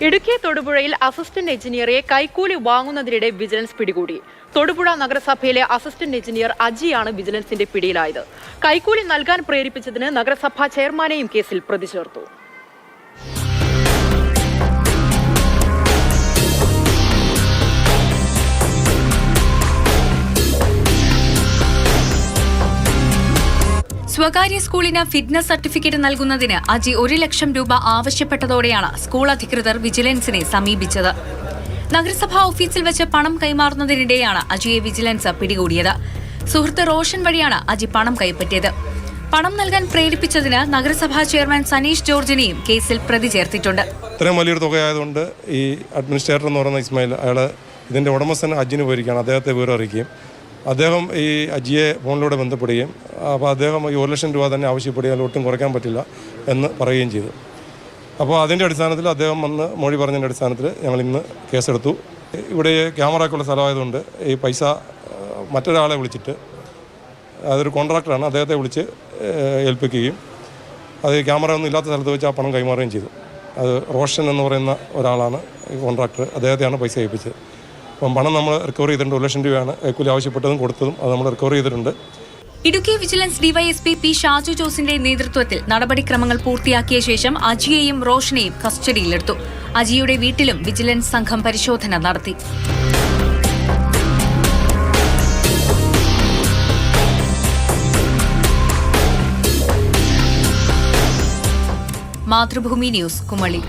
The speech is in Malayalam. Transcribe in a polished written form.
ഇടുക്കി തൊടുപുഴയിൽ അസിസ്റ്റന്റ് എഞ്ചിനീയറെ കൈക്കൂലി വാങ്ങുന്നതിനിടെ വിജിലൻസ് പിടികൂടി. തൊടുപുഴ നഗരസഭയിലെ അസിസ്റ്റന്റ് എഞ്ചിനീയർ അജിയാണ് വിജിലൻസിന്റെ പിടിയിലായത്. കൈക്കൂലി നൽകാൻ പ്രേരിപ്പിച്ചതിന് നഗരസഭാ ചെയർമാനെയും കേസിൽ പ്രതി ചേർത്തു. സ്വകാര്യ സ്കൂളിന് ഫിറ്റ്നസ് സർട്ടിഫിക്കറ്റ് നൽകുന്നതിന് അജി 1 ലക്ഷം രൂപ ആവശ്യപ്പെട്ടതോടെയാണ് സ്കൂൾ അധികൃതർ വിജിലൻസിനെ സമീപിച്ചത്. നഗരസഭാ ഓഫീസിൽ വെച്ച് പണം കൈമാറുന്നതിനിടെയാണ് അജിയെ വിജിലൻസ് പിടികൂടിയത്. സുഹൃത്ത് റോഷൻ വഴിയാണ് അജി പണം കൈപ്പറ്റിയത്. പണം നൽകാൻ പ്രേരിപ്പിച്ചതിന് നഗരസഭാ ചെയർമാൻ സനീഷ് ജോർജിനെയും കേസിൽ പ്രതി ചേർത്തിട്ടുണ്ട്. ഇത്രയും വലിയൊരു തുകയായതുകൊണ്ട് ഈ അഡ്മിനിസ്ട്രേറ്റർ എന്ന് പറയുന്ന ഇസ്മായിൽ, അയാൾ ഇതിൻ്റെ ഉടമസ്ഥൻ അജിന് പോയിരിക്കുകയാണ്. അദ്ദേഹത്തെ വിവരം അറിയിക്കുകയും അദ്ദേഹം ഈ അജിയെ ഫോണിലൂടെ ബന്ധപ്പെടുകയും അപ്പോൾ അദ്ദേഹം ഈ 1 ലക്ഷം രൂപ തന്നെ ആവശ്യപ്പെടുകയാൽ ഒട്ടും കുറയ്ക്കാൻ പറ്റില്ല എന്ന് പറയുകയും ചെയ്തു. അപ്പോൾ അതിൻ്റെ അടിസ്ഥാനത്തിൽ അദ്ദേഹം വന്ന് മൊഴി പറഞ്ഞതിൻ്റെ അടിസ്ഥാനത്തിൽ ഞങ്ങൾ ഇന്ന് കേസെടുത്തു. ഇവിടെ ക്യാമറയ്ക്കുള്ള സ്ഥലമായതുകൊണ്ട് ഈ പൈസ മറ്റൊരാളെ വിളിച്ചിട്ട്, അതൊരു കോൺട്രാക്ടറാണ്, അദ്ദേഹത്തെ വിളിച്ച് ഏൽപ്പിക്കുകയും അത് ക്യാമറ ഒന്നും ഇല്ലാത്ത സ്ഥലത്ത് വെച്ച് ആ പണം കൈമാറുകയും ചെയ്തു. അത് റോഷൻ എന്ന് പറയുന്ന ഒരാളാണ് ഈ കോൺട്രാക്ടർ, അദ്ദേഹത്തെയാണ് പൈസ ഏൽപ്പിച്ചത്. അപ്പം പണം നമ്മൾ റിക്കവർ ചെയ്തിട്ടുണ്ട്. 1 ലക്ഷം രൂപയാണ് കൈക്കൂലി ആവശ്യപ്പെട്ടതും കൊടുത്തതും, അത് നമ്മൾ റിക്കവർ ചെയ്തിട്ടുണ്ട്. Idukki vigilance DYSP P Shaju ജോസിന്റെ നേതൃത്വത്തിൽ നടപടിക്രമങ്ങൾ പൂർത്തിയാക്കിയ ശേഷം അജിയെയും റോഷനെയും കസ്റ്റഡിയിലെടുത്തു. അജിയുടെ വീട്ടിലും വിജിലൻസ് സംഘം പരിശോധന നടത്തി. മാതൃഭൂമി ന്യൂസ്, കുമളി.